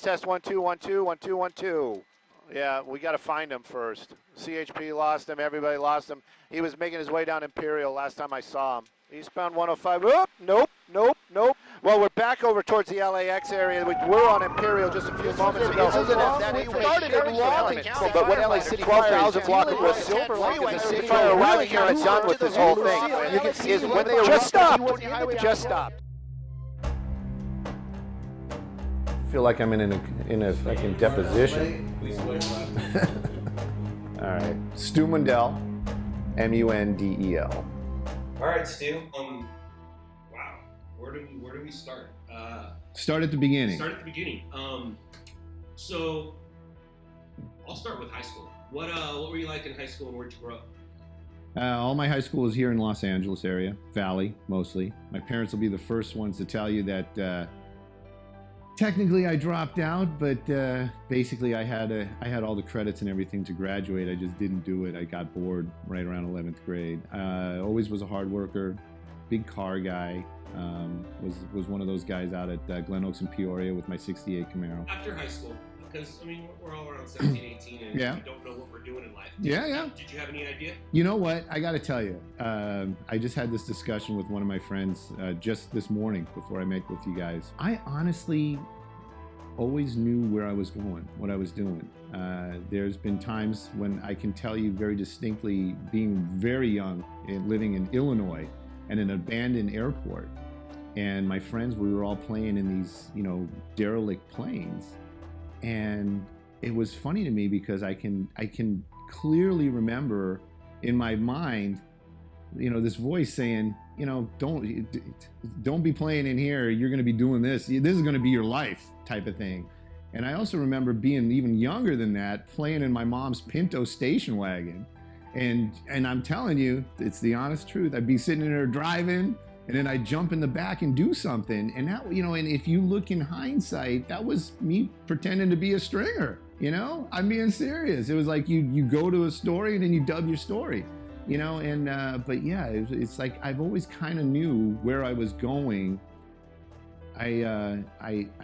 Test 1 2 1 2 1 2 1 2. Yeah, we got to find him first. CHP lost him. Everybody lost him. He was making his way down Imperial last time I saw him. Eastbound 105. Oh, nope, nope, nope. Well, we're back over towards the LAX area. We were on Imperial just a few moments ago. But what LA City Fire is dealing with the City Fire arriving here and done with this whole thing. You can see is when they just stopped. Just stopped. I feel like I'm in a fucking deposition. All right, Stu Mundel, Mundel. All right, Stu. Wow. Where do we start? Start at the beginning. Start at the beginning. So I'll start with high school. What were you like in high school, and where'd you grow up? All my high school is here in Los Angeles area, Valley mostly. My parents will be the first ones to tell you that technically I dropped out, but basically I had all the credits and everything to graduate. I just didn't do it. I got bored right around 11th grade. Always was a hard worker, big car guy. Was one of those guys out at Glen Oaks and Peoria with my 68 Camaro. After high school, because I mean we're all around 17, 18, and yeah. We don't know what we're doing in life. Did you have any idea? You know what? I got to tell you, I just had this discussion with one of my friends just this morning before I met with you guys. I honestly always knew where I was going, what I was doing. There's been times when I can tell you very distinctly, being very young and living in Illinois and an abandoned airport, and my friends, we were all playing in these, derelict planes. And it was funny to me because I can clearly remember in my mind, this voice saying, don't be playing in here. You're going to be doing this. This is going to be your life, type of thing. And I also remember being even younger than that, playing in my mom's Pinto station wagon. And I'm telling you, it's the honest truth. I'd be sitting in there driving, and then I'd jump in the back and do something. And that, and if you look in hindsight, that was me pretending to be a stringer. I'm being serious. It was like you go to a story and then you dub your story. But yeah, it's like I've always kind of knew where I was going. I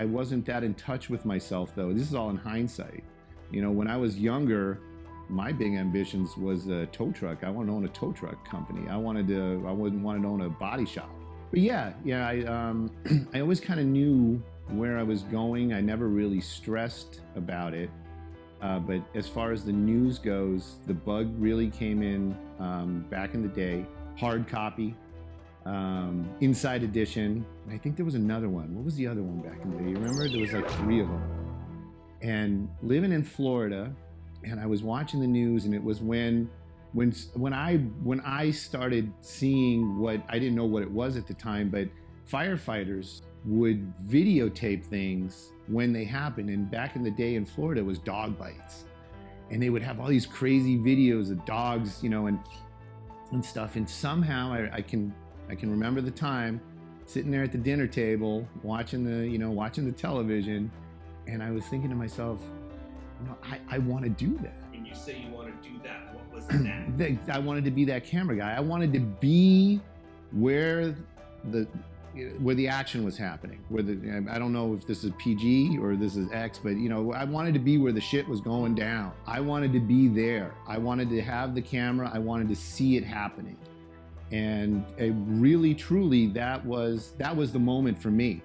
wasn't that in touch with myself, though. This is all in hindsight. When I was younger, my big ambitions was a tow truck. I wanted to own a tow truck company. I wanted to own a body shop. But yeah, I always kind of knew where I was going. I never really stressed about it. But as far as the news goes, the bug really came in back in the day. Hard copy, Inside Edition. I think there was another one. What was the other one back in the day? You remember? There was like 3 of them. And living in Florida, and I was watching the news, and it was when I started seeing what I didn't know what it was at the time, but firefighters would videotape things when they happened. And back in the day in Florida, it was dog bites, and they would have all these crazy videos of dogs, and stuff. And somehow I can remember the time sitting there at the dinner table watching the television, and I was thinking to myself, I want to do that. And you say you want to do that. What was that? I wanted to be that camera guy. I wanted to be where the action was happening. I don't know if this is PG or this is X, but I wanted to be where the shit was going down. I wanted to be there. I wanted to have the camera. I wanted to see it happening. And really, truly, that was the moment for me.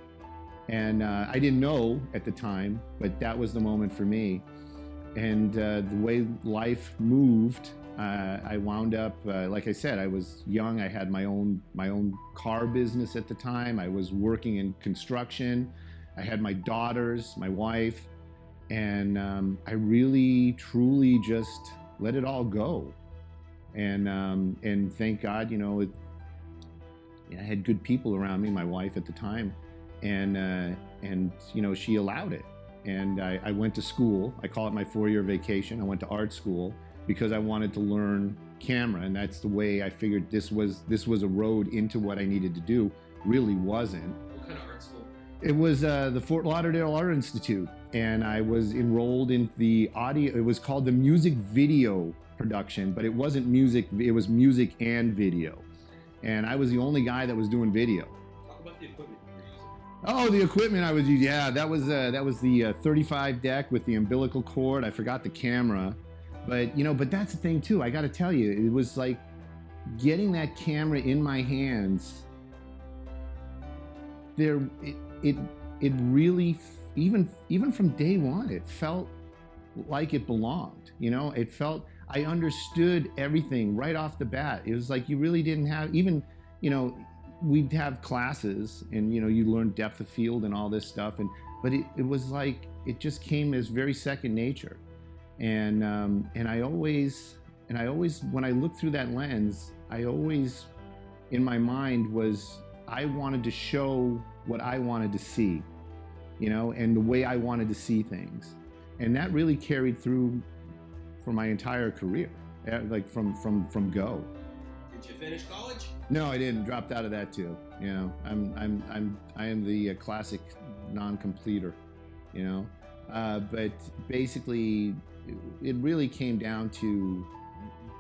And I didn't know at the time, but that was the moment for me. And the way life moved, I wound up, like I said, I was young. I had my own car business at the time. I was working in construction. I had my daughters, my wife, and I really, truly just let it all go. And thank God, I had good people around me, my wife at the time, and she allowed it. And I went to school. I call it my 4-year vacation. I went to art school because I wanted to learn camera, and that's the way I figured this was a road into what I needed to do. Really wasn't. What kind of art school? It was the Fort Lauderdale Art Institute, and I was enrolled in the audio. It was called the music video production, but it wasn't music. It was music and video, and I was the only guy that was doing video. Talk about the equipment you were using. Oh, the equipment I was using. Yeah, that was the 35 deck with the umbilical cord. I forgot the camera, but but that's the thing too. I got to tell you, it was like getting that camera in my hands. It really, even from day one, it felt like it belonged. It felt I understood everything right off the bat. It was like you really didn't have even, we'd have classes and you learn depth of field and all this stuff, but it was like it just came as very second nature. And I always when I look through that lens, I always in my mind was I wanted to show what I wanted to see, and the way I wanted to see things. And that really carried through for my entire career, like from go. Did you finish college? No, I didn't. Dropped out of that too. I am the classic non-completer. But basically, it really came down to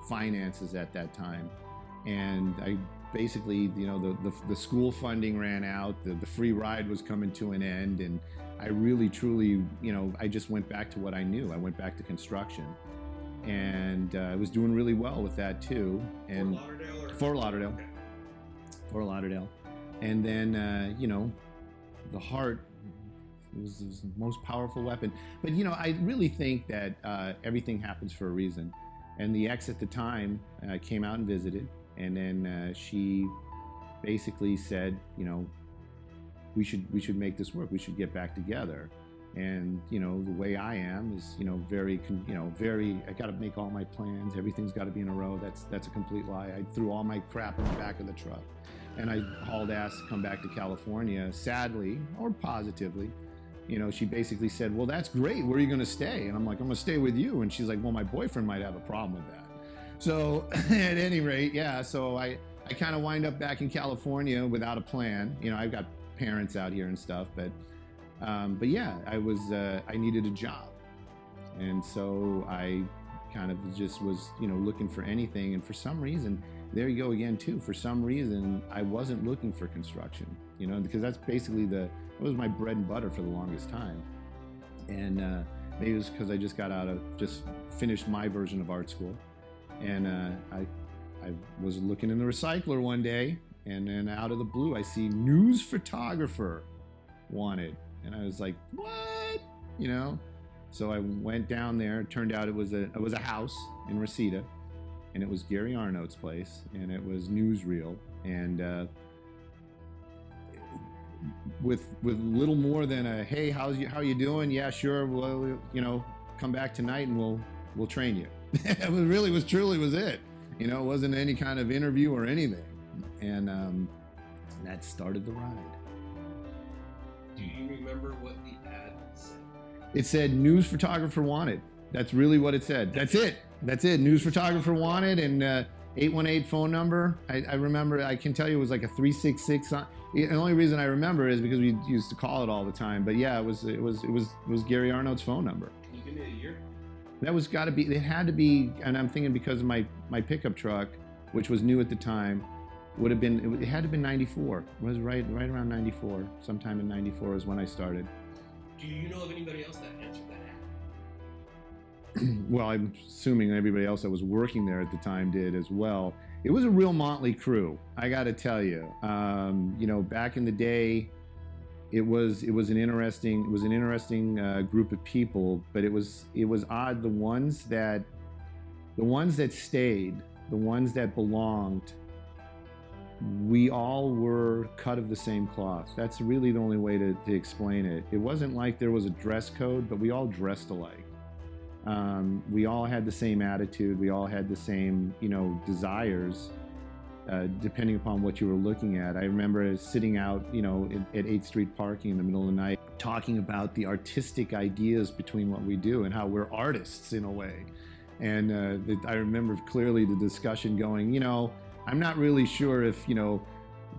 finances at that time, and I basically, the school funding ran out, the free ride was coming to an end, and I really, truly, I just went back to what I knew. I went back to construction, and I was doing really well with that too. And Fort Lauderdale. Okay. Fort Lauderdale. And then, the heart was the most powerful weapon. But, I really think that everything happens for a reason. And the ex at the time came out and visited. And then she basically said, we should make this work. We should get back together. And the way I am is very I got to make all my plans. Everything's got to be in a row. That's a complete lie. I threw all my crap in the back of the truck, and I hauled ass to come back to California. Sadly or positively, she basically said, "Well, that's great. Where are you going to stay?" And I'm like, "I'm going to stay with you." And she's like, "Well, my boyfriend might have a problem with that." So at any rate, yeah. So I kind of wind up back in California without a plan. I've got parents out here and stuff, but yeah, I needed a job, and so I kind of just was looking for anything. And for some reason, there you go again too. For some reason, I wasn't looking for construction, because that's basically it was my bread and butter for the longest time. And maybe it was because I just finished my version of art school, and I was looking in the recycler one day, and then out of the blue, I see news photographer wanted. And I was like, what? So I went down there. It turned out it was a house in Reseda, and it was Gary Arnold's place, and it was newsreel. And with little more than a, hey, how you doing? Yeah, sure. Well, come back tonight and we'll train you. It was truly it. It wasn't any kind of interview or anything. And that started the ride. Do you remember what the ad said? It said news photographer wanted. That's really what it said. That's it. News photographer wanted, and 818 phone number. I remember. I can tell you it was like a 366. The only reason I remember is because we used to call it all the time. But yeah, it was Gary Arnold's phone number. Can you give me a year? That was got to be. It had to be. And I'm thinking because of my pickup truck, which was new at the time. Would have been, it had to have been 94. It was right around 94. Sometime in 94 is when I started. Do you know of anybody else that answered that ad? Well, I'm assuming everybody else that was working there at the time did as well. It was a real motley crew, I got to tell you. Back in the day, it was an interesting group of people, but it was odd. The ones that stayed, the ones that belonged, we all were cut of the same cloth. That's really the only way to explain it. It wasn't like there was a dress code, but we all dressed alike. We all had the same attitude. We all had the same, desires, depending upon what you were looking at. I remember sitting out, at 8th Street parking in the middle of the night, talking about the artistic ideas between what we do and how we're artists in a way. And I remember clearly the discussion going, I'm not really sure if,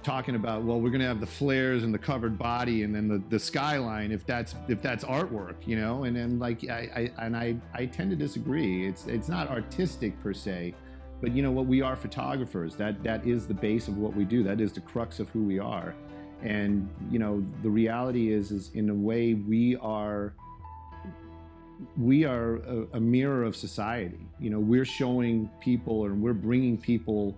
talking about, well, we're going to have the flares and the covered body and then the skyline, if that's artwork, and then like, I tend to disagree. It's not artistic per se, but what we are photographers, that is the base of what we do. That is the crux of who we are. And you know, the reality is in a way we are a mirror of society. You know, we're showing people, and we're bringing people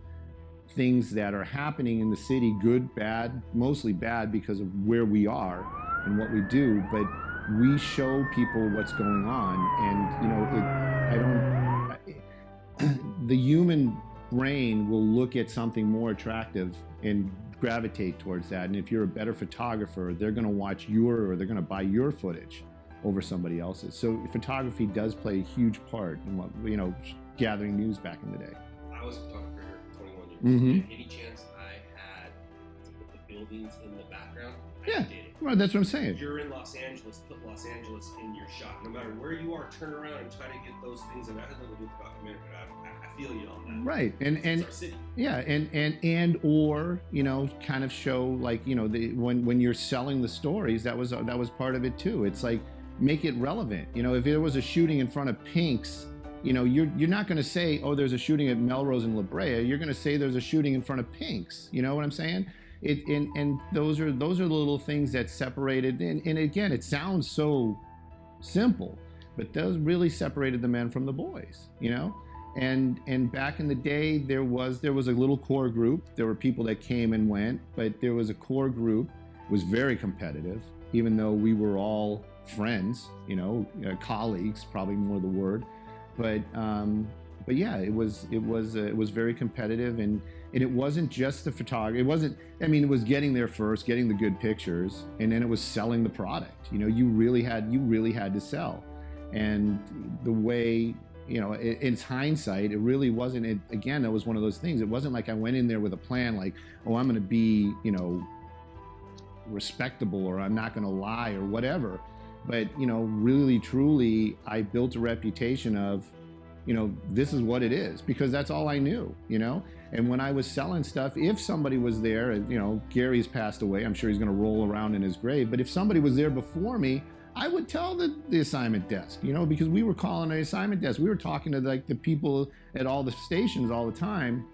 things that are happening in the city, good, bad, mostly bad because of where we are and what we do, but we show people what's going on. And you know, the human brain will look at something more attractive and gravitate towards that. And if you're a better photographer, they're going to watch or they're going to buy your footage over somebody else's. So photography does play a huge part in what, you know, gathering news back in the day. I was a photographer here for 21 years. Mm-hmm. Any chance I had to put the buildings in the background, Yeah. I did it. Well, that's what I'm saying. If you're in Los Angeles, put Los Angeles in your shot. No matter where you are, turn around and try to get those things. And that has nothing to do with the documentary, but I feel you on that. Right. It's our city. Yeah, and or, you know, kind of show, like, you know, when you're selling the stories, that was part of it too. It's like, make it relevant. You know, if there was a shooting in front of Pink's, you know, you're not going to say, oh, there's a shooting at Melrose and La Brea. You're going to say there's a shooting in front of Pink's. You know what I'm saying? And those are the little things that separated. And again, it sounds so simple, but those really separated the men from the boys. You know, and back in the day, there was a little core group. There were people that came and went, but there was a core group. It was very competitive, even though we were all friends. You know, colleagues, probably more the word. But yeah, it was very competitive, and it wasn't just the photography. It wasn't. I mean, it was getting there first, getting the good pictures, and then it was selling the product. You know, you really had to sell, and the way, you know, in hindsight, it really wasn't. Again, that was one of those things. It wasn't like I went in there with a plan, like, oh, I'm going to be, you know, respectable, or I'm not going to lie, or whatever. But, you know, really, truly, I built a reputation of, you know, this is what it is, because that's all I knew, you know? And when I was selling stuff, if somebody was there, you know, Gary's passed away, I'm sure he's going to roll around in his grave, but if somebody was there before me, I would tell the assignment desk, you know, because we were calling the assignment desk. We were talking to, like, the people at all the stations all the time.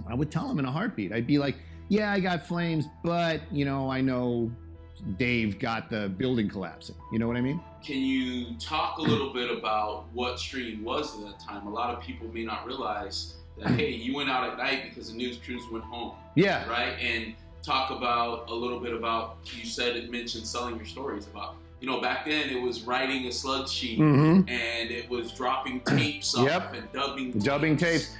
I would tell them in a heartbeat. I'd be like, yeah, I got flames, but, you know, I know Dave got the building collapsing. You know what I mean? Can you talk a little bit about what stream was at that time? A lot of people may not realize that, hey, you went out at night because the news crews went home. Yeah. Right? And talk about a little bit about, you said it mentioned selling your stories about, you know, back then it was writing a slug sheet, and it was dropping tapes off and dubbing tapes.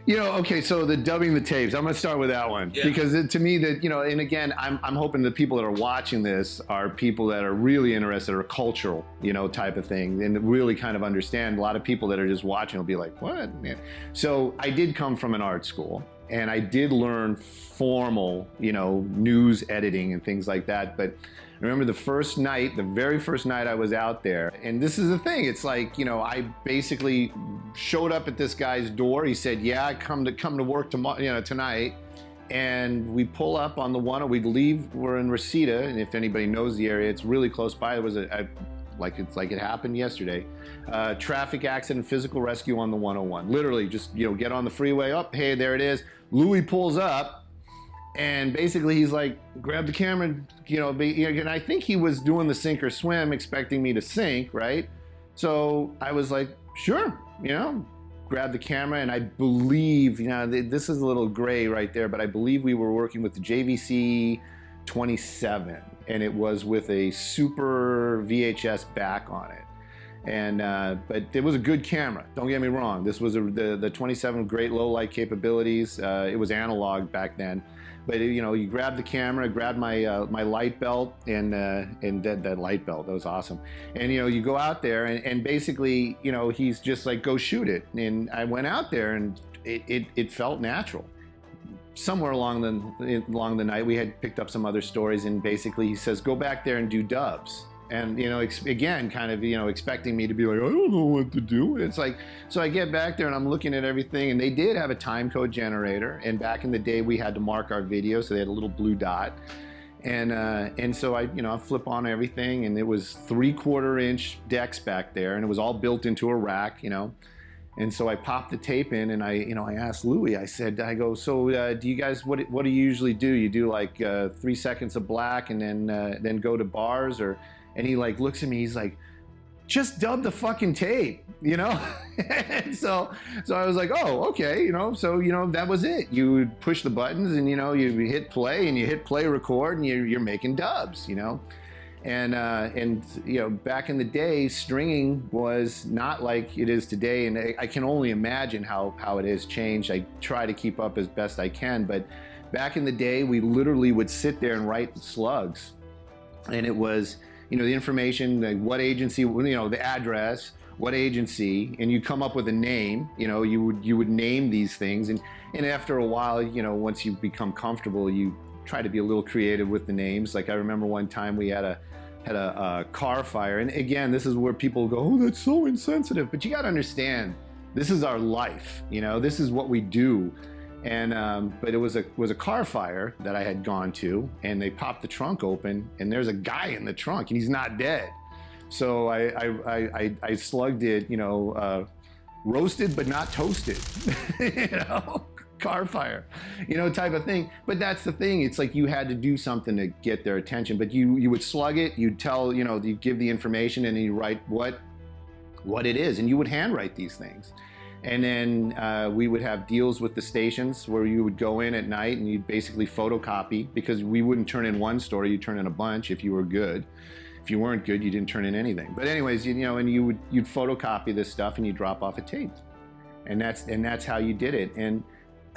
You know, okay, so the dubbing the tapes, I'm going to start with that one. Yeah. Because to me, that, you know, and again, I'm hoping the people that are watching this are people that are really interested, or cultural, you know, type of thing, and really kind of understand. A lot of people that are just watching will be like, what? Man. So I did come from an art school, and I did learn formal, you know, news editing and things like that. But I remember the very first night I was out there, and this is the thing, it's like, you know, I basically showed up at this guy's door. He said, yeah, I come to work tomorrow, you know, tonight. And we pull up on the one, we'd leave, we're in Reseda, and if anybody knows the area, it's really close by. It was like it happened yesterday. Traffic accident, physical rescue on the 101. Literally just, you know, get on the freeway, up, hey, there it is. Louis pulls up, and basically he's like, grab the camera, you know, and I think he was doing the sink or swim, expecting me to sink, right? So I was like, sure, you know, grab the camera, and I believe, you know, this is a little gray right there, but I believe we were working with the JVC 27, and it was with a super VHS back on it. And but it was a good camera, don't get me wrong. This was the 27 great low light capabilities. It was analog back then. But, you know, you grab the camera, grab my my light belt, and that light belt, that was awesome. And, you know, you go out there, and basically, you know, he's just like, go shoot it. And I went out there, and it felt natural. Somewhere along the night, we had picked up some other stories, and basically he says, go back there and do dubs. And, you know, again, kind of, you know, expecting me to be like, I don't know what to do. It's like, so I get back there and I'm looking at everything, and they did have a time code generator. And back in the day, we had to mark our video, so they had a little blue dot. And so I, you know, I flip on everything, and it was 3/4 inch decks back there, and it was all built into a rack, you know. And so I popped the tape in, and I asked Louie, I go, so do you guys, what do you usually do? You do like 3 seconds of black and then go to bars, or? And he like looks at me, he's like, just dub the fucking tape, you know? And so I was like, oh, okay, you know, so, you know, that was it. You would push the buttons and, you know, you hit play and you hit play record and you're making dubs, you know? And you know, back in the day, stringing was not like it is today, and I can only imagine how it has changed. I try to keep up as best I can, but back in the day, we literally would sit there and write slugs, and it was, you know, the information, like what agency, you know, the address, what agency, and you come up with a name. You know, you would name these things, and after a while, you know, once you become comfortable, you try to be a little creative with the names. Like I remember one time we had a car fire, and again, this is where people go, oh, that's so insensitive, but you got to understand, this is our life, you know, this is what we do. And but it was a car fire that I had gone to, and they popped the trunk open, and there's a guy in the trunk, and he's not dead. So I slugged it, you know, roasted but not toasted, you know, car fire, you know, type of thing. But that's the thing, it's like you had to do something to get their attention, but you would slug it, you'd tell, you know, you give the information, and you write what it is, and you would handwrite these things. And then we would have deals with the stations where you would go in at night and you'd basically photocopy, because we wouldn't turn in one story, you'd turn in a bunch if you were good. If you weren't good, you didn't turn in anything. But anyways, you know, and you'd photocopy this stuff and you drop off a tape. And that's how you did it. And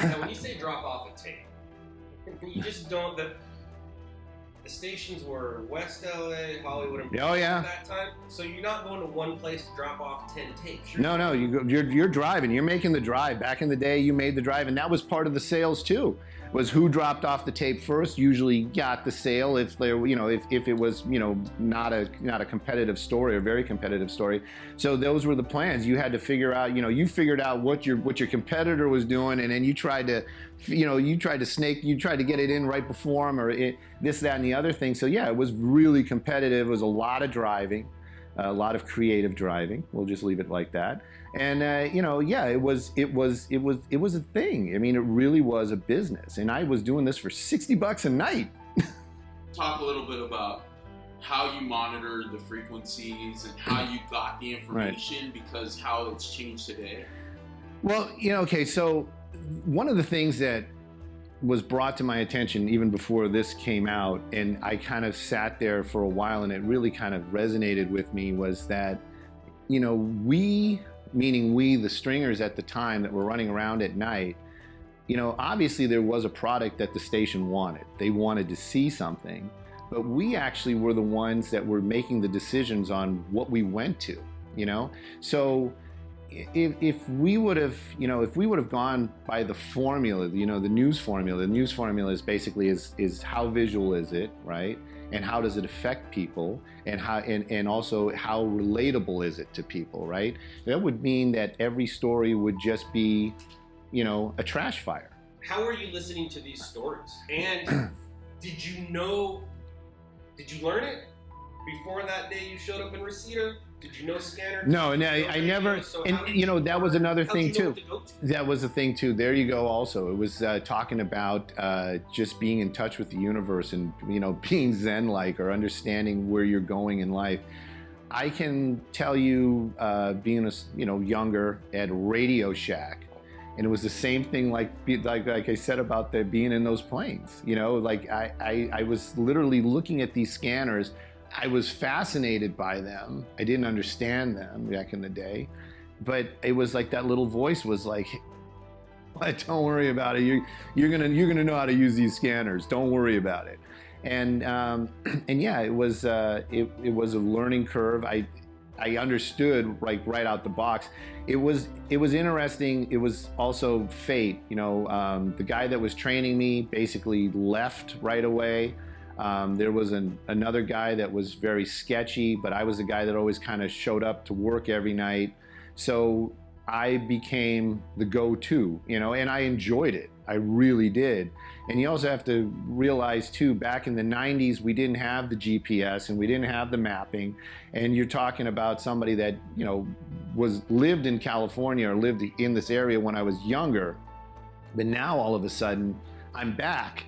now, when you say drop off a tape, you just don't. The stations were West LA, Hollywood, and oh yeah, at that time. So you're not going to one place to drop off 10 tapes. No, you're driving. You're making the drive. Back in the day, you made the drive, and that was part of the sales too. Was who dropped off the tape first usually got the sale. If there, you know, if it was, you know, not a competitive story or very competitive story. So those were the plans. You had to figure out, you know, you figured out what your competitor was doing, and then you tried to, you know, you tried to get it in right before them, or this, that, and the other thing. So yeah, it was really competitive. It was a lot of driving, a lot of creative driving. We'll just leave it like that. And you know, yeah, it was a thing. I mean, it really was a business, and I was doing this for $60 a night. Talk a little bit about how you monitored the frequencies and how you got the information, right, because how it's changed today. Well, you know, okay, so one of the things that was brought to my attention even before this came out, and I kind of sat there for a while, and it really kind of resonated with me, was that, you know, meaning we, the stringers at the time that were running around at night, you know, obviously there was a product that the station wanted. They wanted to see something, but we actually were the ones that were making the decisions on what we went to, you know? So if we would have gone by the formula, you know, the news formula is basically is how visual is it, right? And how does it affect people, and how and also how relatable is it to people, right? That would mean that every story would just be, you know, a trash fire. How are you listening to these stories? And did you learn it before that day you showed up in Reseda? Did you know Scanner? No, and I never, and you know, that was another thing too. That was a thing too. There you go also. It was talking about just being in touch with the universe, and, you know, being Zen-like, or understanding where you're going in life. I can tell you, being younger at Radio Shack, and it was the same thing like I said about being in those planes. You know, like I was literally looking at these scanners. I was fascinated by them. I didn't understand them back in the day, but it was like that little voice was like, "Don't worry about it. You're gonna know how to use these scanners. Don't worry about it." And yeah, it was a learning curve. I understood right out the box. It was interesting. It was also fate. You know, the guy that was training me basically left right away. There was another guy that was very sketchy, but I was the guy that always kind of showed up to work every night. So I became the go-to, you know, and I enjoyed it. I really did. And you also have to realize too, back in the 90s, we didn't have the GPS and we didn't have the mapping. And you're talking about somebody that, you know, lived in California or lived in this area when I was younger. But now all of a sudden I'm back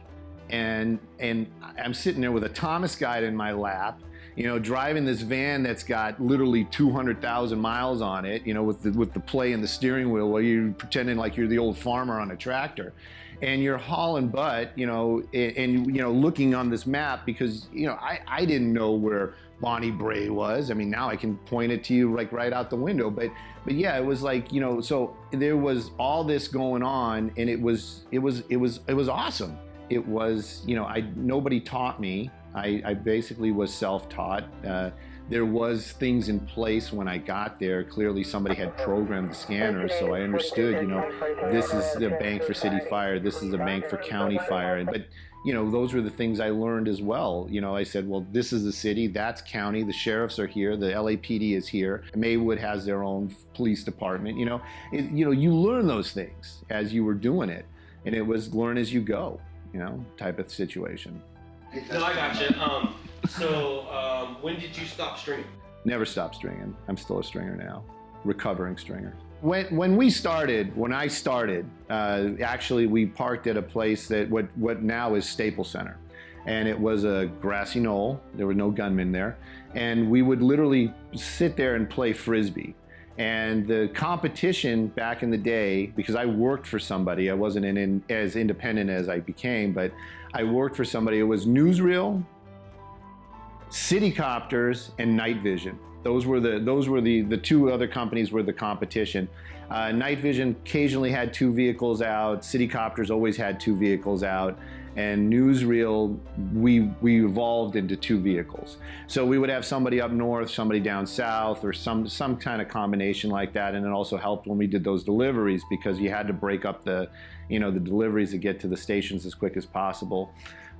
and I'm sitting there with a Thomas guide in my lap, you know, driving this van that's got literally 200,000 miles on it, you know, with the play in the steering wheel while you're pretending like you're the old farmer on a tractor. And you're hauling butt, you know, and you know, looking on this map because, you know, I didn't know where Bonnie Bray was. I mean, now I can point it to you like right out the window. But yeah, it was like, you know, so there was all this going on, and it was awesome. It was, you know, nobody taught me. I basically was self-taught. There was things in place when I got there. Clearly somebody had programmed the scanners, so I understood, you know, this is a bank for city fire, this is a bank for county fire. But, you know, those were the things I learned as well. You know, I said, well, this is the city, that's county, the sheriffs are here, the LAPD is here, Maywood has their own police department, you know. You learn those things as you were doing it, and it was learn as you go, you know, type of situation. No, I got you. So when did you stop stringing? Never stopped stringing. I'm still a stringer now, recovering stringer. When I started, actually we parked at a place that what now is Staples Center. And it was a grassy knoll. There were no gunmen there. And we would literally sit there and play Frisbee. And the competition back in the day, because I worked for somebody, I wasn't as independent as I became, but I worked for somebody. It was Newsreel, Citycopters, and Night Vision. Those were the two other companies were the competition. Night Vision occasionally had 2 vehicles out. Citycopters always had 2 vehicles out. And Newsreel, we evolved into 2 vehicles. So we would have somebody up north, somebody down south, or some kind of combination like that. And it also helped when we did those deliveries, because you had to break up the deliveries to get to the stations as quick as possible.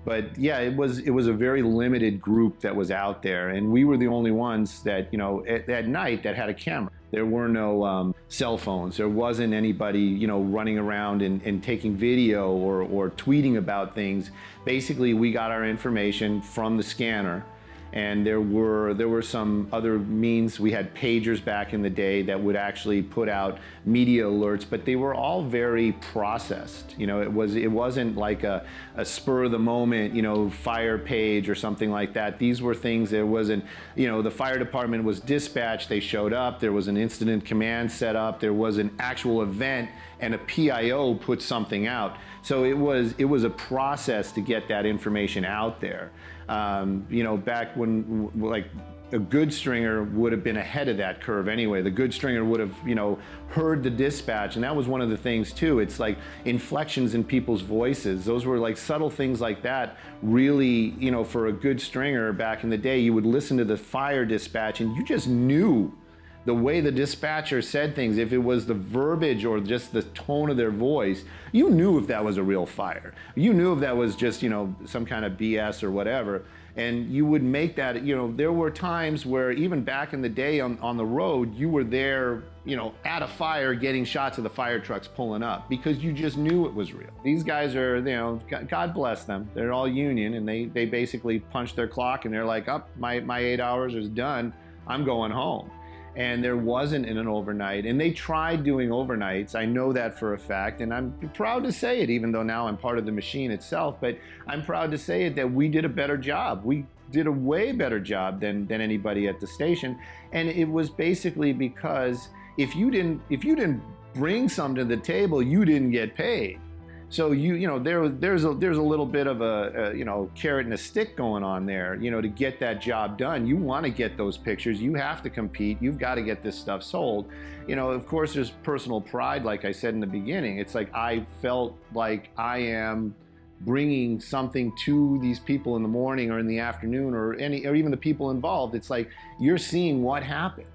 But yeah, it was a very limited group that was out there, and we were the only ones that, you know, at night that had a camera. There were no cell phones. There wasn't anybody, you know, running around and taking video or tweeting about things. Basically, we got our information from the scanner, and there were some other means. We had pagers back in the day that would actually put out media alerts, but they were all very processed. You know, it wasn't like a spur of the moment, you know, fire page or something like that. These were things, there wasn't, you know, the fire department was dispatched, they showed up, there was an incident command set up, there was an actual event, and a PIO put something out. So it was a process to get that information out there. You know, back when, like, a good stringer would have been ahead of that curve anyway. The good stringer would have, you know, heard the dispatch, and that was one of the things too. It's like inflections in people's voices. Those were like subtle things like that. Really, you know, for a good stringer back in the day, you would listen to the fire dispatch and you just knew the way the dispatcher said things. If it was the verbiage or just the tone of their voice, you knew if that was a real fire. You knew if that was just, you know, some kind of BS or whatever. And you would make that, you know, there were times where even back in the day on the road, you were there, you know, at a fire getting shots of the fire trucks pulling up because you just knew it was real. These guys are, you know, God bless them. They're all union, and they basically punch their clock and they're like, oh, my 8 hours is done. I'm going home. And there wasn't an overnight, and they tried doing overnights. I know that for a fact, and I'm proud to say it, even though now I'm part of the machine itself, but I'm proud to say it that we did a better job. We did a way better job than anybody at the station, and it was basically because if you didn't bring something to the table, you didn't get paid. So you know, there's a little bit of a you know, carrot and a stick going on there, you know, to get that job done. You want to get those pictures, you have to compete, you've got to get this stuff sold. You know, of course there's personal pride, like I said in the beginning. It's like I felt like I am bringing something to these people in the morning or in the afternoon, or even the people involved. It's like you're seeing what happened,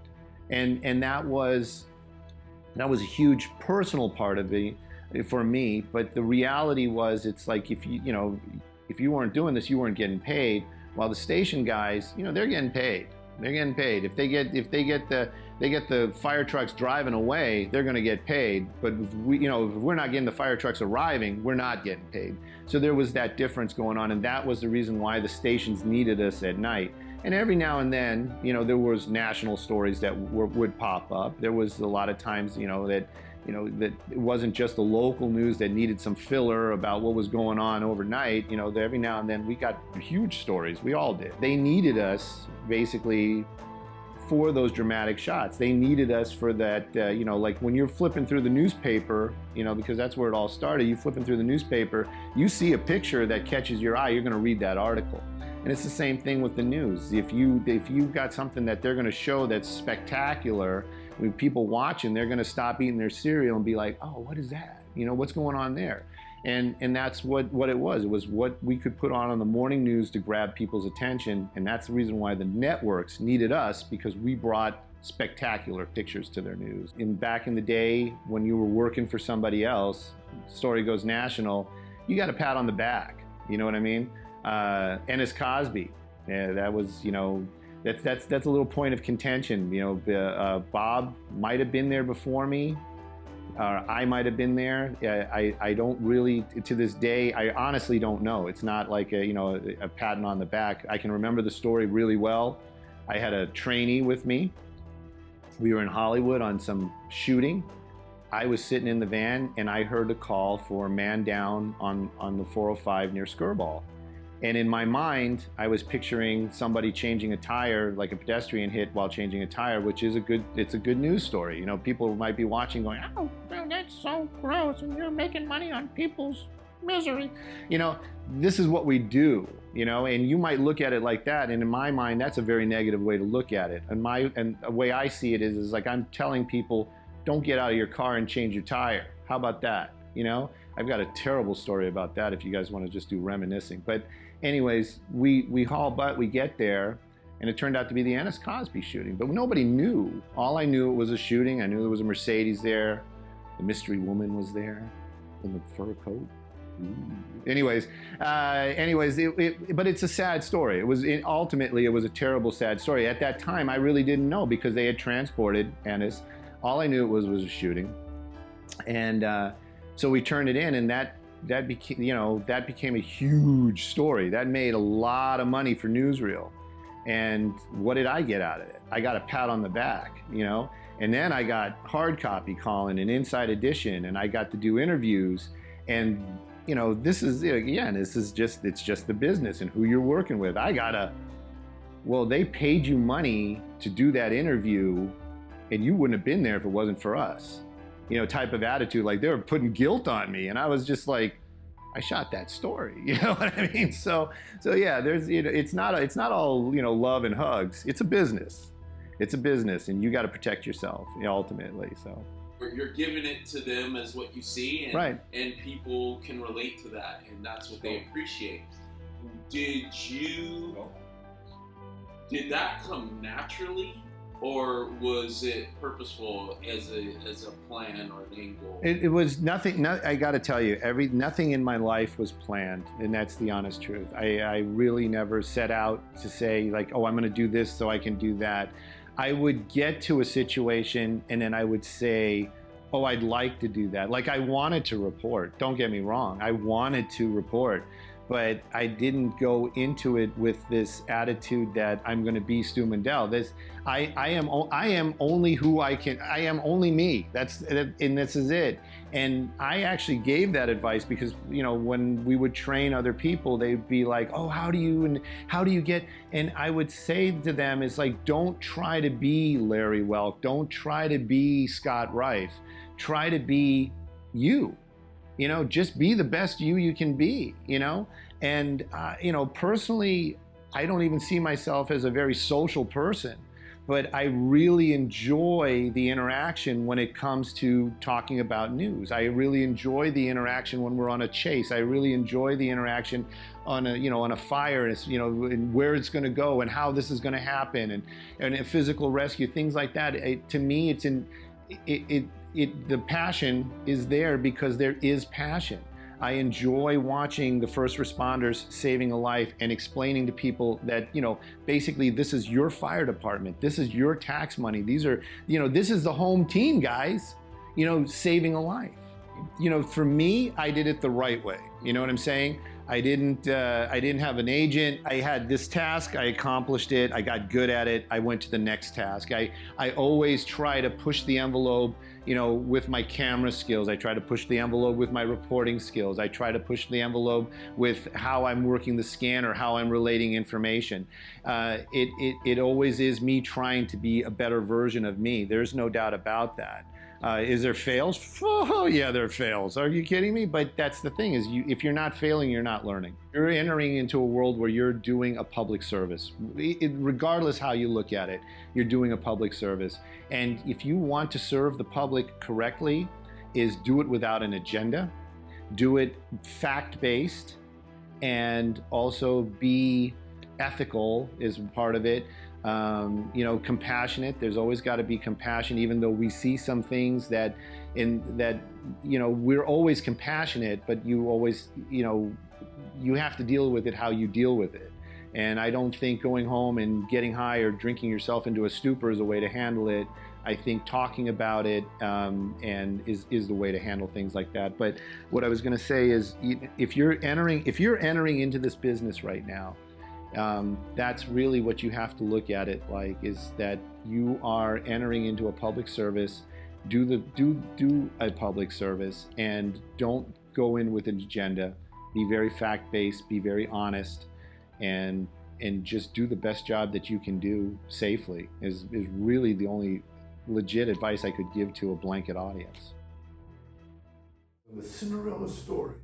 and that was a huge personal part of it for me. But the reality was, it's like if you weren't doing this, you weren't getting paid. While the station guys, you know, they're getting paid. They're getting paid. If they get the fire trucks driving away, they're going to get paid. But if we're not getting the fire trucks arriving, we're not getting paid. So there was that difference going on, and that was the reason why the stations needed us at night. And every now and then, there was national stories that would pop up. There was a lot of times, that it wasn't just the local news that needed some filler about what was going on overnight. Every now and then we got huge stories. We all did. They needed us basically for those dramatic shots. They needed us for that, like when you're flipping through the newspaper, because that's where it all started. You flipping through the newspaper, you see a picture that catches your eye, you're going to read that article. And it's the same thing with the news. If you've got something that they're going to show that's spectacular, when people watching, they're going to stop eating their cereal and be like, oh, what is that? What's going on there? And that's what it was. It was what we could put on the morning news to grab people's attention. And that's the reason why the networks needed us, because we brought spectacular pictures to their news. Back in the day, when you were working for somebody else, story goes national, you got a pat on the back. You know what I mean? Ennis Cosby, that was, that's a little point of contention. Bob might have been there before me. I might have been there. I don't really, to this day, I honestly don't know. It's not like a patting on the back. I can remember the story really well. I had a trainee with me. We were in Hollywood on some shooting. I was sitting in the van and I heard a call for a man down on the 405 near Skirball. And in my mind, I was picturing somebody changing a tire, like a pedestrian hit while changing a tire, which is it's a good news story. People might be watching going, oh, that's so gross, and you're making money on people's misery. This is what we do, and you might look at it like that. And in my mind, that's a very negative way to look at it. And the way I see it is like I'm telling people, don't get out of your car and change your tire. How about that? I've got a terrible story about that if you guys want to just do reminiscing. But anyways, we haul butt, we get there, and it turned out to be the Ennis Cosby shooting. But nobody knew. All I knew it was a shooting. I knew there was a Mercedes there. The mystery woman was there in the fur coat. Ooh. Anyways, but it's a sad story. Ultimately, it was a terrible, sad story. At that time, I really didn't know because they had transported Ennis. All I knew it was a shooting. And so we turned it in, and that became a huge story. That made a lot of money for newsreel. And what did I get out of it? I got a pat on the back, and then I got hard copy calling and Inside Edition, and I got to do interviews. And this is it's just the business and who you're working with. They paid you money to do that interview, and you wouldn't have been there if it wasn't for us. Type of attitude, like they were putting guilt on me, and I was just like, I shot that story, you know what I mean? So yeah, there's, it's not all, love and hugs. It's a business, and you got to protect yourself ultimately. So you're giving it to them as what you see, and, right. And people can relate to that, and that's what they appreciate. Did that come naturally? Or was it purposeful as a plan or an angle? It was nothing. I got to tell you, nothing in my life was planned, and that's the honest truth. I really never set out to say like, oh, I'm going to do this so I can do that. I would get to a situation, and then I would say, oh, I'd like to do that. Like I wanted to report. Don't get me wrong. I wanted to report. But I didn't go into it with this attitude that I'm going to be Stu Mundel. I am only who I can. I am only me. And this is it. And I actually gave that advice because when we would train other people, they'd be like, "Oh, how do you get?" And I would say to them, "It's like don't try to be Larry Welk. Don't try to be Scott Rife. Try to be you." Just be the best you can be, And, personally, I don't even see myself as a very social person, but I really enjoy the interaction when it comes to talking about news. I really enjoy the interaction when we're on a chase. I really enjoy the interaction on a fire, and where it's going to go and how this is going to happen and a physical rescue, things like that. To me, the passion is there because there is passion. I enjoy watching the first responders saving a life and explaining to people that, you know, basically this is your fire department, this is your tax money, these are, you know, this is the home team, guys, you know, saving a life. You know, for me, I did it the right way. You know what I'm saying? I didn't have an agent. I had this task, I accomplished it, I got good at it, I went to the next task. I always try to push the envelope, you know, with my camera skills. I try to push the envelope with my reporting skills. I try to push the envelope with how I'm working the scanner, how I'm relating information. It always is me trying to be a better version of me. There's no doubt about that. Is there fails? Oh, yeah, there are fails. Are you kidding me? But that's the thing is, if you're not failing, you're not learning. You're entering into a world where you're doing a public service. Regardless how you look at it, you're doing a public service. And if you want to serve the public correctly, is do it without an agenda, do it fact-based, and also be ethical is part of it. You know, compassionate. There's always got to be compassion, even though we see some things that, you know, we're always compassionate, but you always, you know, you have to deal with it how you deal with it. And I don't think going home and getting high or drinking yourself into a stupor is a way to handle it. I think talking about it and is the way to handle things like that. But what I was going to say is, if you're entering into this business right now, that's really what you have to look at it like, is that you are entering into a public service. Do a public service, and don't go in with an agenda. Be very fact-based, be very honest, and just do the best job that you can do safely is really the only legit advice I could give to a blanket audience. The Cinderella story.